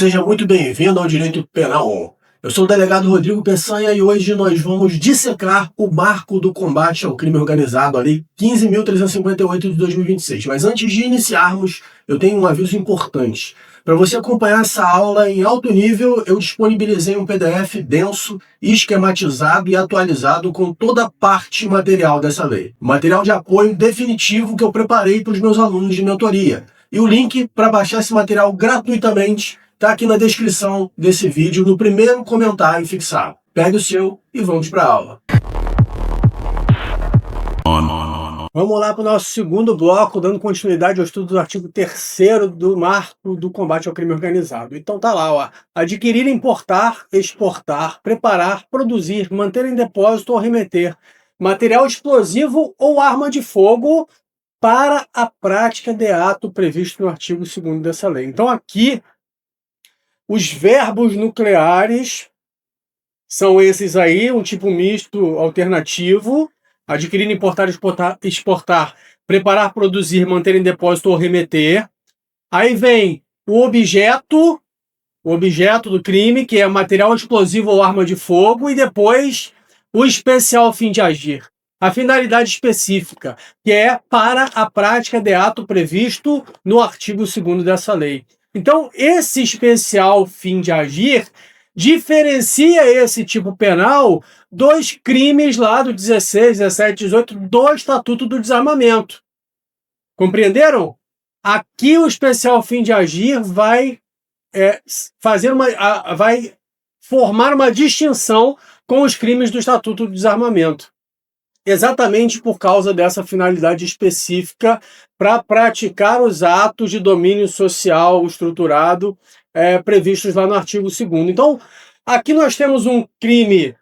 Seja muito bem-vindo ao Direito Penal. Eu sou o delegado Rodrigo Peçanha e hoje nós vamos dissecar o marco do combate ao crime organizado, a Lei 15.358 de 2026. Mas antes de iniciarmos, eu tenho um aviso importante. Para você acompanhar essa aula em alto nível, eu disponibilizei um PDF denso, esquematizado e atualizado com toda a parte material dessa lei. Material de apoio definitivo que eu preparei para os meus alunos de mentoria. E o link para baixar esse material gratuitamente está aqui na descrição desse vídeo, no primeiro comentário fixado. Pegue o seu e vamos para a aula. Vamos lá para o nosso segundo bloco, dando continuidade ao estudo do artigo 3º do marco do combate ao crime organizado. Então tá lá, ó. Adquirir, importar, exportar, preparar, produzir, manter em depósito ou remeter material explosivo ou arma de fogo para a prática de ato previsto no artigo 2º dessa lei. Então aqui os verbos nucleares são esses aí, um tipo misto alternativo: adquirir, importar, exportar, preparar, produzir, manter em depósito ou remeter. Aí vem o objeto do crime, que é material explosivo ou arma de fogo, e depois o especial fim de agir. A finalidade específica, que é para a prática de ato previsto no artigo 2º dessa lei. Então, esse especial fim de agir diferencia esse tipo penal dos crimes lá do 16, 17, 18 do Estatuto do Desarmamento. Compreenderam? Aqui o especial fim de agir vai vai formar uma distinção com os crimes do Estatuto do Desarmamento. Exatamente por causa dessa finalidade específica para praticar os atos de domínio social estruturado previstos lá no artigo 2º. Então, aqui nós temos um crime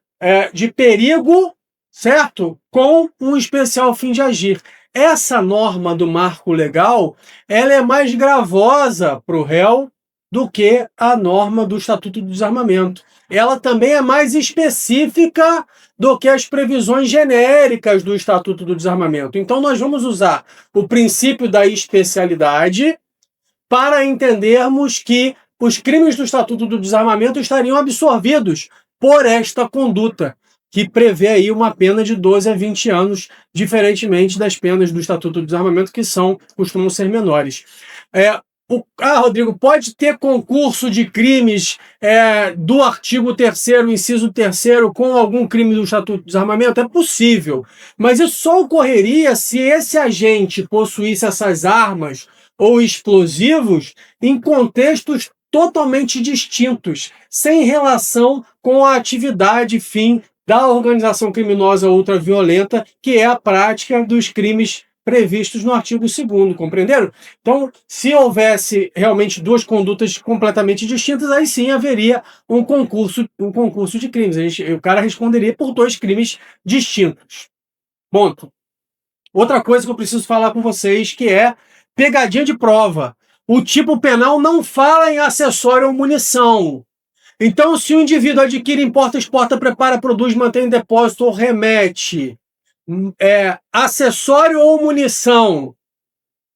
de perigo, certo? Com um especial fim de agir. Essa norma do marco legal, ela é mais gravosa para o réu do que a norma do Estatuto do Desarmamento. Ela também é mais específica do que as previsões genéricas do Estatuto do Desarmamento. Então, nós vamos usar o princípio da especialidade para entendermos que os crimes do Estatuto do Desarmamento estariam absorvidos por esta conduta, que prevê aí uma pena de 12 a 20 anos, diferentemente das penas do Estatuto do Desarmamento, que costumam ser menores. Rodrigo, pode ter concurso de crimes do artigo 3º, inciso 3º, com algum crime do Estatuto do Desarmamento? É possível, mas isso só ocorreria se esse agente possuísse essas armas ou explosivos em contextos totalmente distintos, sem relação com a atividade fim da organização criminosa ultraviolenta, que é a prática dos crimes previstos no artigo 2º, compreenderam? Então, se houvesse realmente duas condutas completamente distintas, aí sim haveria um concurso de crimes. O cara responderia por dois crimes distintos. Ponto. Outra coisa que eu preciso falar com vocês, que é pegadinha de prova. O tipo penal não fala em acessório ou munição. Então, se o indivíduo adquire, importa, exporta, prepara, produz, mantém em depósito ou remete acessório ou munição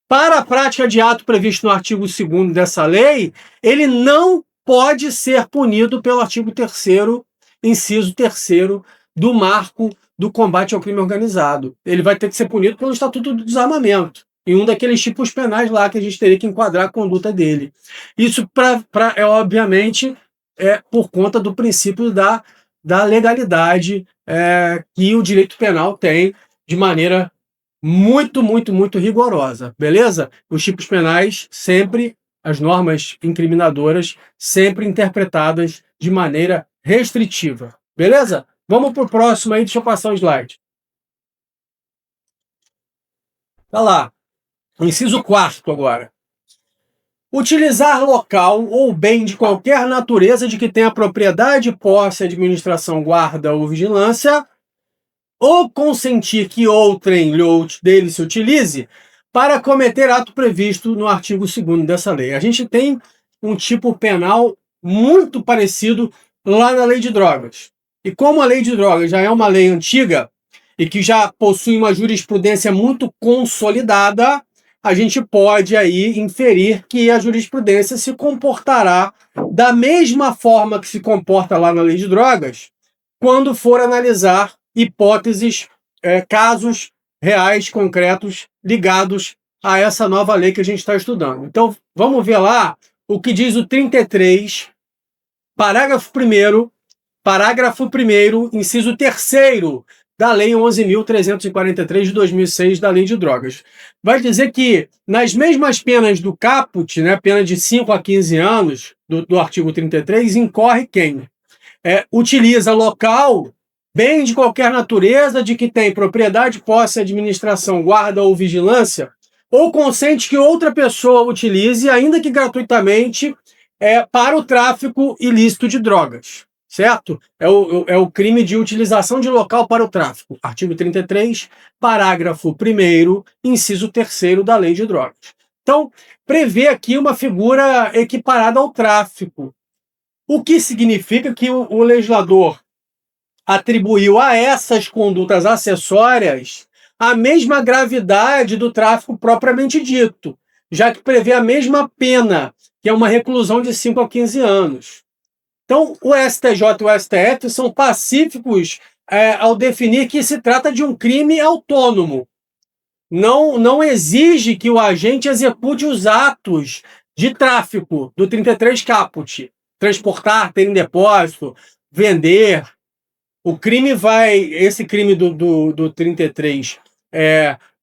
para a prática de ato previsto no artigo 2º dessa lei, ele não pode ser punido pelo artigo 3º, inciso 3º do marco do combate ao crime organizado. Ele vai ter que ser punido pelo Estatuto do Desarmamento, em um daqueles tipos penais lá que a gente teria que enquadrar a conduta dele. Isso, obviamente, por conta do princípio da legalidade que o direito penal tem de maneira muito, muito, muito rigorosa, beleza? Os tipos penais sempre, as normas incriminadoras, sempre interpretadas de maneira restritiva, beleza? Vamos para o próximo aí, deixa eu passar o slide. Tá lá, inciso 4º agora. Utilizar local ou bem de qualquer natureza de que tenha propriedade, posse, administração, guarda ou vigilância, ou consentir que outrem dele se utilize para cometer ato previsto no artigo 2º dessa lei. A gente tem um tipo penal muito parecido lá na Lei de Drogas. E como a Lei de Drogas já é uma lei antiga e que já possui uma jurisprudência muito consolidada, a gente pode aí inferir que a jurisprudência se comportará da mesma forma que se comporta lá na lei de drogas, quando for analisar hipóteses, casos reais, concretos, ligados a essa nova lei que a gente está estudando. Então, vamos ver lá o que diz o 33, parágrafo 1º, inciso 3º da Lei 11.343 de 2006, da Lei de Drogas. Vai dizer que, nas mesmas penas do caput, né, pena de 5 a 15 anos, do artigo 33, incorre quem utiliza local, bem de qualquer natureza, de que tem propriedade, posse, administração, guarda ou vigilância, ou consente que outra pessoa utilize, ainda que gratuitamente, para o tráfico ilícito de drogas, certo? É o crime de utilização de local para o tráfico. Artigo 33, parágrafo 1º, inciso 3º da Lei de Drogas. Então, prevê aqui uma figura equiparada ao tráfico, o que significa que o legislador atribuiu a essas condutas acessórias a mesma gravidade do tráfico propriamente dito, já que prevê a mesma pena, que é uma reclusão de 5 a 15 anos. Então, o STJ e o STF são pacíficos ao definir que se trata de um crime autônomo. Não exige que o agente execute os atos de tráfico do 33 caput, transportar, ter em depósito, vender. Esse crime do 33,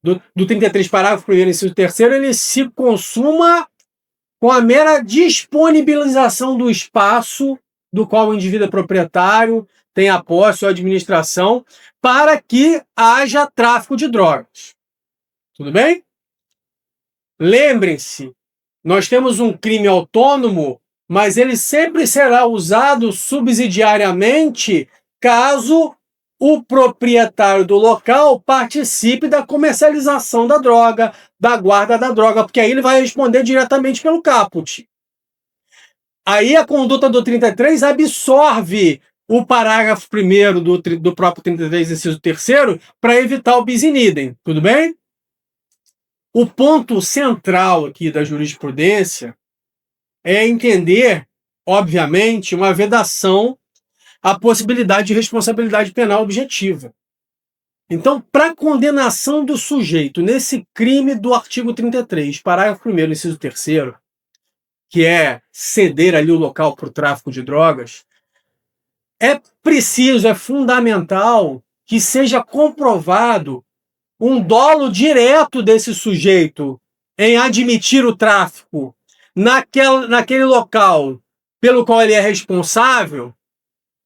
do 33 parágrafo 1º, inciso 3º, ele se consuma com a mera disponibilização do espaço do qual o indivíduo é proprietário, tem a posse ou administração, para que haja tráfico de drogas. Tudo bem? Lembrem-se, nós temos um crime autônomo, mas ele sempre será usado subsidiariamente caso o proprietário do local participe da comercialização da droga, da guarda da droga, porque aí ele vai responder diretamente pelo caput. Aí a conduta do 33 absorve o parágrafo 1º do próprio 33, inciso 3º, para evitar o bis in idem. Tudo bem? O ponto central aqui da jurisprudência é entender, obviamente, uma vedação à possibilidade de responsabilidade penal objetiva. Então, para condenação do sujeito nesse crime do artigo 33, parágrafo 1º, inciso 3º, que é ceder ali o local para o tráfico de drogas, é preciso, é fundamental que seja comprovado um dolo direto desse sujeito em admitir o tráfico naquele local pelo qual ele é responsável,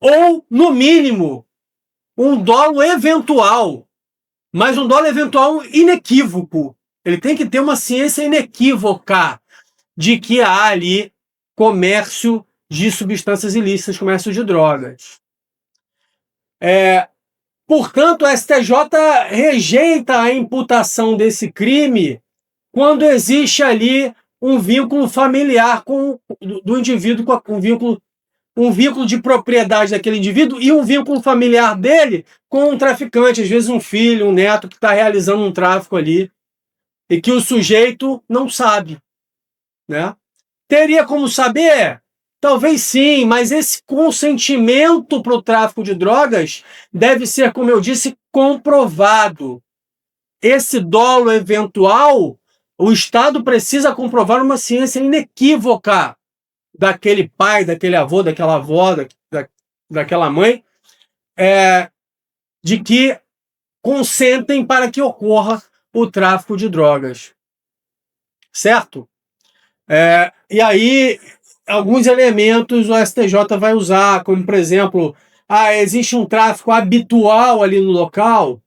ou, no mínimo, um dolo eventual, mas um dolo eventual inequívoco. Ele tem que ter uma ciência inequívoca de que há ali comércio de substâncias ilícitas, comércio de drogas. Portanto, o STJ rejeita a imputação desse crime quando existe ali um vínculo familiar do indivíduo, um vínculo de propriedade daquele indivíduo e um vínculo familiar dele com um traficante, às vezes um filho, um neto que está realizando um tráfico ali e que o sujeito não sabe, né? Teria como saber? Talvez sim, mas esse consentimento para o tráfico de drogas deve ser, como eu disse, comprovado. Esse dolo eventual, o Estado precisa comprovar uma ciência inequívoca daquele pai, daquele avô, daquela avó, daquela mãe, de que consentem para que ocorra o tráfico de drogas. Certo? E aí, alguns elementos o STJ vai usar, como, por exemplo, existe um tráfico habitual ali no local,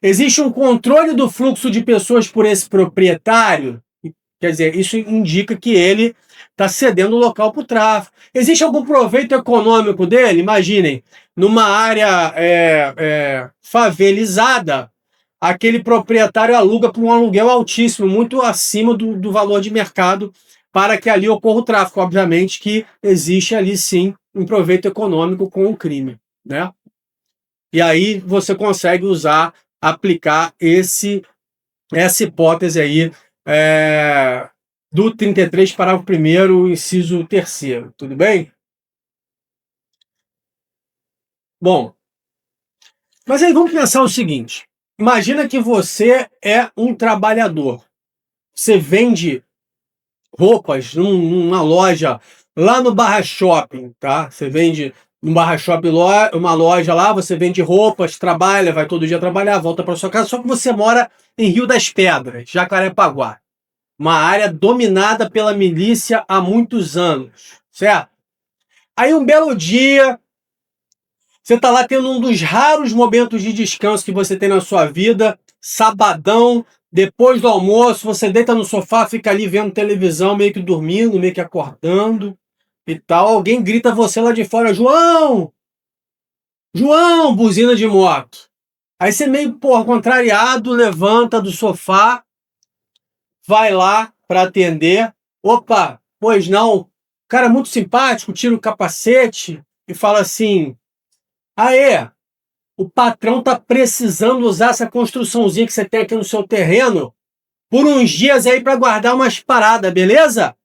existe um controle do fluxo de pessoas por esse proprietário, quer dizer, isso indica que ele está cedendo o local para o tráfico. Existe algum proveito econômico dele? Imaginem, numa área favelizada, aquele proprietário aluga por um aluguel altíssimo, muito acima do valor de mercado, para que ali ocorra o tráfico. Obviamente que existe ali, sim, um proveito econômico com o crime, né? E aí você consegue aplicar essa hipótese aí do 33, parágrafo 1º, inciso 3º. Tudo bem? Bom, mas aí vamos pensar o seguinte. Imagina que você é um trabalhador. Você vende roupas numa loja lá no Barra Shopping, tá? Você vende no Barra Shopping uma loja lá, você vende roupas, trabalha, vai todo dia trabalhar, volta para sua casa, só que você mora em Rio das Pedras, Jacarepaguá, uma área dominada pela milícia há muitos anos, certo? Aí um belo dia, você está lá tendo um dos raros momentos de descanso que você tem na sua vida, sabadão, depois do almoço, você deita no sofá, fica ali vendo televisão, meio que dormindo, meio que acordando e tal. Alguém grita você lá de fora, João! João! Buzina de moto. Aí você meio, contrariado, levanta do sofá, vai lá para atender. Opa, pois não. Cara muito simpático, tira o capacete e fala assim, aê, o patrão tá precisando usar essa construçãozinha que você tem aqui no seu terreno por uns dias aí para guardar umas paradas, beleza?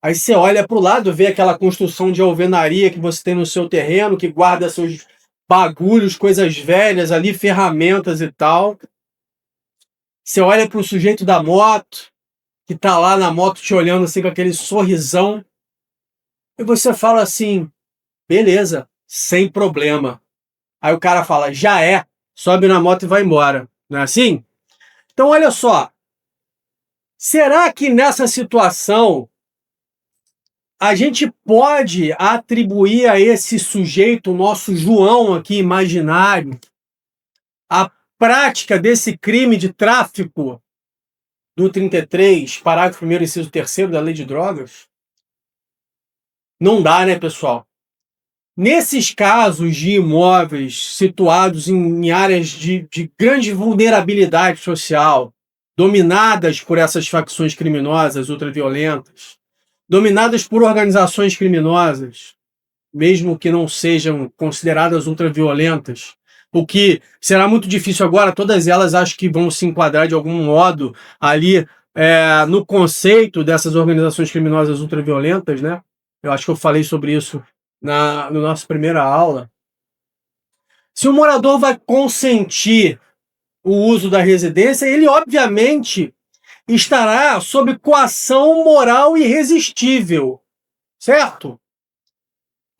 Aí você olha para o lado, vê aquela construção de alvenaria que você tem no seu terreno, que guarda seus bagulhos, coisas velhas ali, ferramentas e tal. Você olha para o sujeito da moto, que tá lá na moto te olhando assim com aquele sorrisão, e você fala assim, beleza, sem problema. Aí o cara fala, já é, sobe na moto e vai embora. Não é assim? Então olha só, será que nessa situação a gente pode atribuir a esse sujeito, o nosso João aqui imaginário, a prática desse crime de tráfico do 33, parágrafo 1º, inciso 3º da Lei de Drogas? Não dá, né, pessoal? Nesses casos de imóveis situados em áreas de grande vulnerabilidade social, dominadas por essas facções criminosas ultraviolentas, dominadas por organizações criminosas, mesmo que não sejam consideradas ultraviolentas, o que será muito difícil agora, todas elas acho que vão se enquadrar de algum modo ali no conceito dessas organizações criminosas ultraviolentas, né? Eu acho que eu falei sobre isso na nossa primeira aula. Se o morador vai consentir o uso da residência, ele obviamente estará sob coação moral irresistível, certo?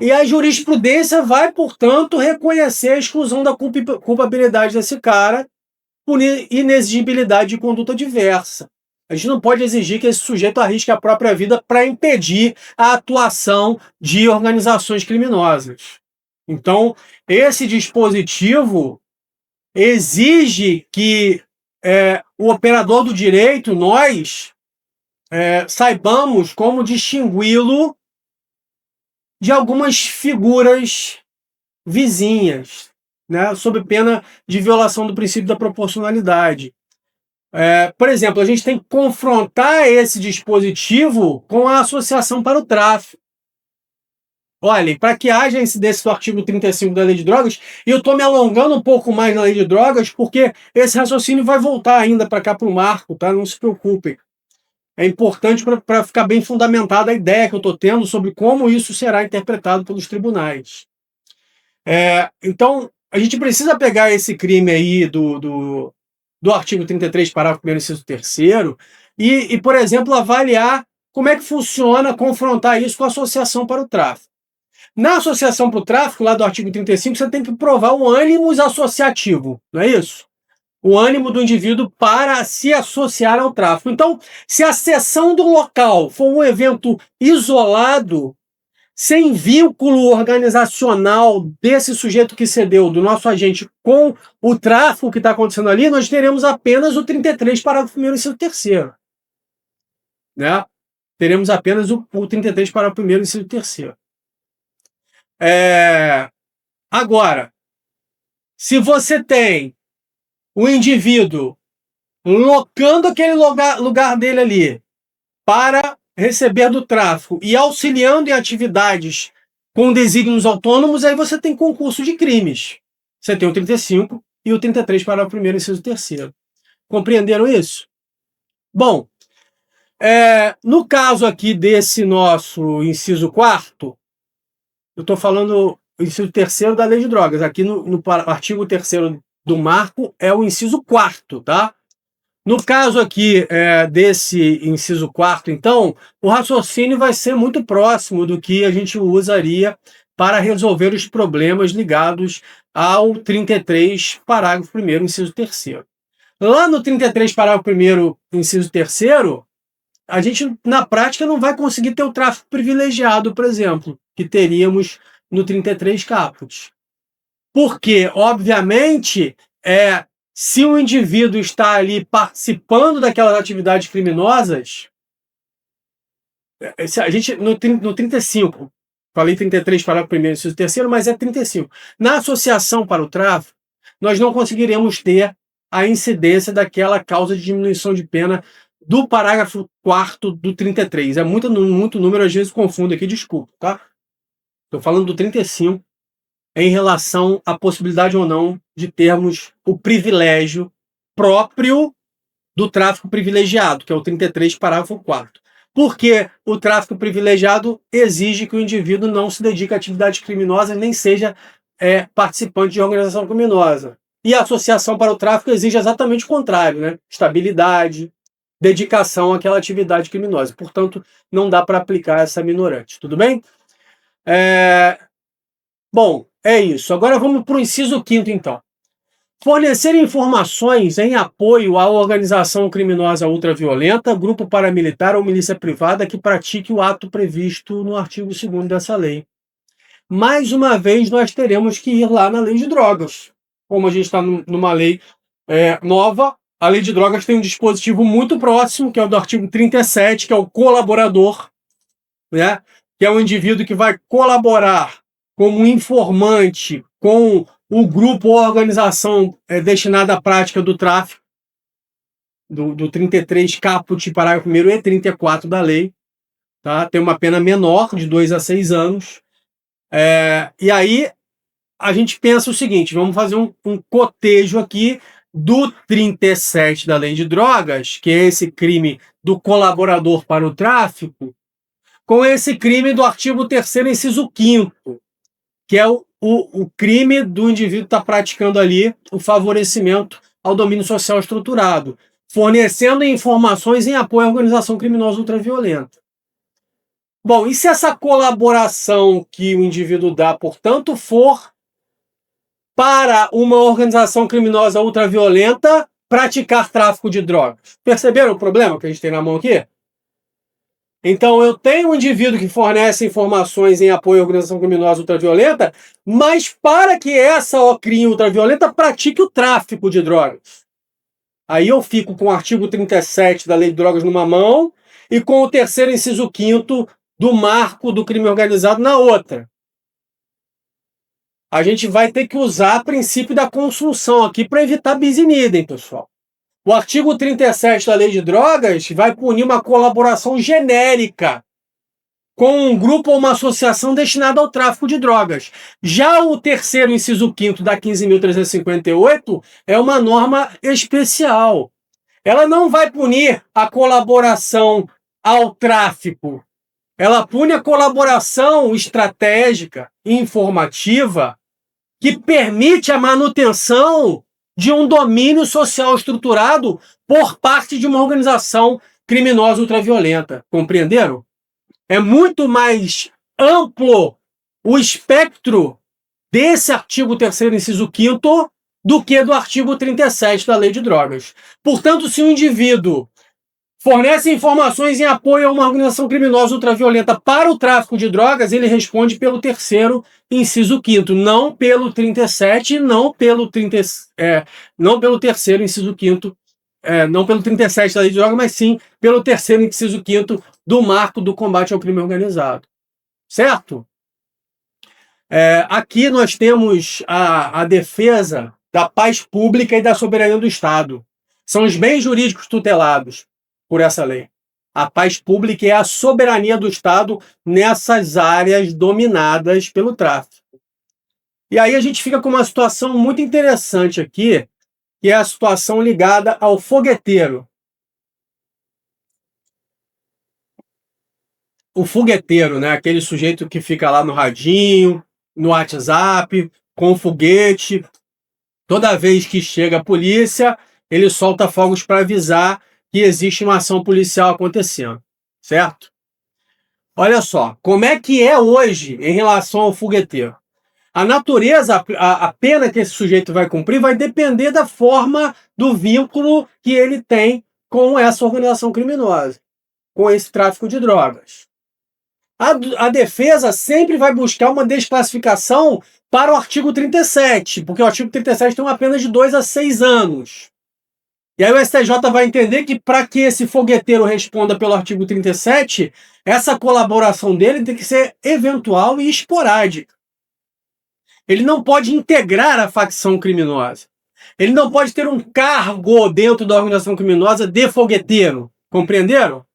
E a jurisprudência vai, portanto, reconhecer a exclusão da culpabilidade desse cara por inexigibilidade de conduta diversa. A gente não pode exigir que esse sujeito arrisque a própria vida para impedir a atuação de organizações criminosas. Então, esse dispositivo exige que o operador do direito, nós, saibamos como distingui-lo de algumas figuras vizinhas, né, sob pena de violação do princípio da proporcionalidade. Por exemplo, a gente tem que confrontar esse dispositivo com a associação para o tráfico. Olha, para que haja incidência do artigo 35 da Lei de Drogas, e eu estou me alongando um pouco mais na Lei de Drogas, porque esse raciocínio vai voltar ainda para cá para o marco, tá? Não se preocupem. É importante para ficar bem fundamentada a ideia que eu estou tendo sobre como isso será interpretado pelos tribunais. Então, a gente precisa pegar esse crime aí do artigo 33, parágrafo 1º, inciso 3º, e, por exemplo, avaliar como é que funciona confrontar isso com a associação para o tráfico. Na associação para o tráfico, lá do artigo 35, você tem que provar o ânimos associativo, não é isso? O ânimo do indivíduo para se associar ao tráfico. Então, se a cessão do local for um evento isolado, sem vínculo organizacional desse sujeito que cedeu, do nosso agente, com o tráfico que está acontecendo ali, nós teremos apenas o 33, parágrafo 1º, inciso 3º. Né? Teremos apenas o 33, parágrafo 1º, inciso 3º. Agora, se você tem o indivíduo locando aquele lugar dele ali para receber do tráfico e auxiliando em atividades com desígnios autônomos, aí você tem concurso de crimes. Você tem o 35 e o 33, parágrafo 1º, inciso 3º. Compreenderam isso? Bom, no caso aqui desse nosso inciso 4º, eu estou falando inciso 3º da Lei de Drogas. Aqui no artigo 3º do marco é o inciso 4º, tá? No caso aqui desse inciso 4º, então, o raciocínio vai ser muito próximo do que a gente usaria para resolver os problemas ligados ao 33, parágrafo 1º, inciso 3º. Lá no 33, parágrafo 1º, inciso 3º, a gente, na prática, não vai conseguir ter o tráfico privilegiado, por exemplo, que teríamos no 33 caput. Porque, obviamente, se o indivíduo está ali participando daquelas atividades criminosas, a gente, no 35, falei 33, parágrafo 1º, inciso 3º, mas é 35. Na associação para o tráfico, nós não conseguiremos ter a incidência daquela causa de diminuição de pena do parágrafo 4º do 33. É muito número, às vezes confundo aqui, desculpa, tá? Estou falando do 35 em relação à possibilidade ou não de termos o privilégio próprio do tráfico privilegiado, que é o 33, parágrafo 4º. Porque o tráfico privilegiado exige que o indivíduo não se dedique a atividades criminosas, nem seja participante de organização criminosa. E a associação para o tráfico exige exatamente o contrário, né? Estabilidade, dedicação àquela atividade criminosa. Portanto, não dá para aplicar essa minorante. Tudo bem? Bom, é isso. Agora vamos para o inciso 5º, então. Fornecer informações em apoio à organização criminosa ultraviolenta, grupo paramilitar ou milícia privada que pratique o ato previsto no artigo 2º dessa lei. Mais uma vez, nós teremos que ir lá na Lei de Drogas. Como a gente está numa lei nova, a Lei de Drogas tem um dispositivo muito próximo, que é o do artigo 37, que é o colaborador, né? Que é um indivíduo que vai colaborar como informante com o grupo ou organização destinada à prática do tráfico, do 33 caput, parágrafo 1º e 34 da lei. Tá? Tem uma pena menor, de 2 a 6 anos. E aí a gente pensa o seguinte, vamos fazer um cotejo aqui do 37 da Lei de Drogas, que é esse crime do colaborador para o tráfico, com esse crime do artigo 3º, inciso 5º, que é o crime do indivíduo estar praticando ali o favorecimento ao domínio social estruturado, fornecendo informações em apoio à organização criminosa ultraviolenta. Bom, e se essa colaboração que o indivíduo dá, portanto, for para uma organização criminosa ultraviolenta praticar tráfico de drogas? Perceberam o problema que a gente tem na mão aqui? Então, eu tenho um indivíduo que fornece informações em apoio à organização criminosa ultraviolenta, mas para que essa OCRIM ultraviolenta pratique o tráfico de drogas. Aí eu fico com o artigo 37 da Lei de Drogas numa mão e com o 3º, inciso 5º do marco do crime organizado na outra. A gente vai ter que usar o princípio da consunção aqui para evitar bis in idem, pessoal. O artigo 37 da Lei de Drogas vai punir uma colaboração genérica com um grupo ou uma associação destinada ao tráfico de drogas. Já o 3º, inciso 5º da 15.358 é uma norma especial. Ela não vai punir a colaboração ao tráfico. Ela pune a colaboração estratégica e informativa que permite a manutenção de um domínio social estruturado por parte de uma organização criminosa ultraviolenta. Compreenderam? É muito mais amplo o espectro desse artigo 3º, inciso 5º, do que do artigo 37 da Lei de Drogas. Portanto, se o indivíduo fornece informações em apoio a uma organização criminosa ultraviolenta para o tráfico de drogas, ele responde pelo 3º, inciso 5º, não pelo 37, não pelo 3º, inciso 5º, não pelo 37 da Lei de Drogas, mas sim pelo 3º, inciso 5º do marco do combate ao crime organizado. Certo? Aqui nós temos a defesa da paz pública e da soberania do Estado. São os bens jurídicos tutelados por essa lei. A paz pública é a soberania do Estado nessas áreas dominadas pelo tráfico. E aí a gente fica com uma situação muito interessante aqui, que é a situação ligada ao fogueteiro. o fogueteiro, né? Aquele sujeito que fica lá no radinho, no WhatsApp, com o foguete. Toda vez que chega a polícia, ele solta fogos para avisar que existe uma ação policial acontecendo, certo? Olha só, como é que é hoje em relação ao fogueteiro? A natureza, a pena que esse sujeito vai cumprir vai depender da forma do vínculo que ele tem com essa organização criminosa, com esse tráfico de drogas. A defesa sempre vai buscar uma desclassificação para o artigo 37, porque o artigo 37 tem uma pena de 2 a 6 anos. E aí o STJ vai entender que para que esse fogueteiro responda pelo artigo 37, essa colaboração dele tem que ser eventual e esporádica. Ele não pode integrar a facção criminosa. Ele não pode ter um cargo dentro da organização criminosa de fogueteiro. Compreenderam?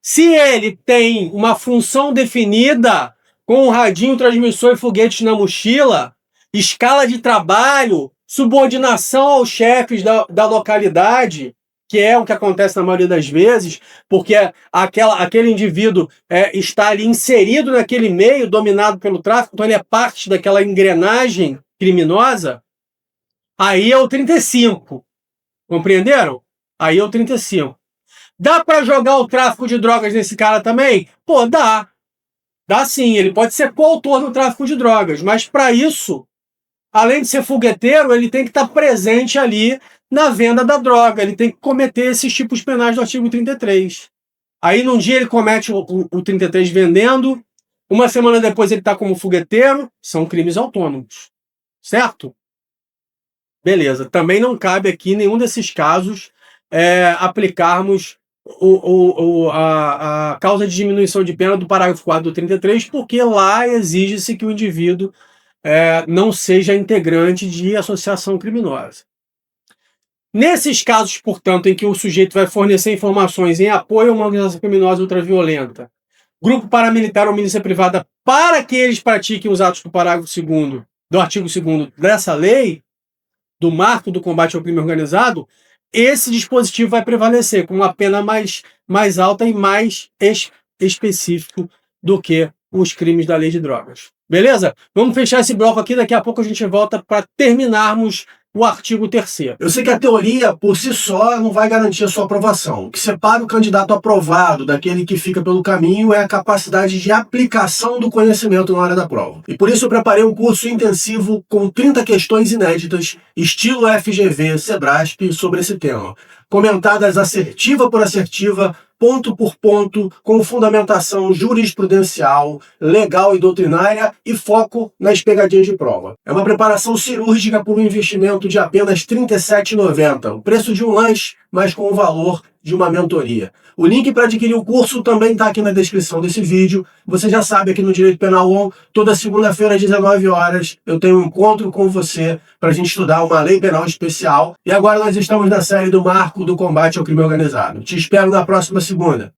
Se ele tem uma função definida, com um radinho, transmissor e foguetes na mochila, escala de trabalho, subordinação aos chefes da localidade, que é o que acontece na maioria das vezes, porque aquele indivíduo está ali inserido naquele meio, dominado pelo tráfico, então ele é parte daquela engrenagem criminosa, aí é o 35. Compreenderam? Aí é o 35. Dá para jogar o tráfico de drogas nesse cara também? Pô, dá. Dá sim, ele pode ser coautor no tráfico de drogas, mas para isso, além de ser fogueteiro, ele tem que estar presente ali na venda da droga, ele tem que cometer esses tipos penais do artigo 33. Aí num dia ele comete o 33 vendendo, uma semana depois ele está como fogueteiro, são crimes autônomos, certo? Beleza, também não cabe aqui em nenhum desses casos aplicarmos a causa de diminuição de pena do parágrafo 4 do 33, porque lá exige-se que o indivíduo não seja integrante de associação criminosa. Nesses casos, portanto, em que o sujeito vai fornecer informações em apoio a uma organização criminosa ultraviolenta, grupo paramilitar ou milícia privada, para que eles pratiquem os atos do parágrafo 2º do artigo 2º dessa lei, do marco do combate ao crime organizado, esse dispositivo vai prevalecer com uma pena mais alta e mais específico do que os crimes da lei de drogas. Beleza? Vamos fechar esse bloco aqui, daqui a pouco a gente volta para terminarmos o artigo 3º. Eu sei que a teoria, por si só, não vai garantir a sua aprovação. O que separa o candidato aprovado daquele que fica pelo caminho é a capacidade de aplicação do conhecimento na hora da prova. E por isso eu preparei um curso intensivo com 30 questões inéditas, estilo FGV, Sebrasp, sobre esse tema, comentadas assertiva por assertiva, ponto por ponto, com fundamentação jurisprudencial, legal e doutrinária e foco nas pegadinhas de prova. É uma preparação cirúrgica por um investimento de apenas R$ 37,90, o preço de um lanche, mas com o valor de uma mentoria. O link para adquirir o curso também está aqui na descrição desse vídeo. Você já sabe, aqui no Direito Penal On, toda segunda-feira às 19 horas, eu tenho um encontro com você para a gente estudar uma lei penal especial. E agora nós estamos na série do Marco do Combate ao Crime Organizado. Te espero na próxima segunda.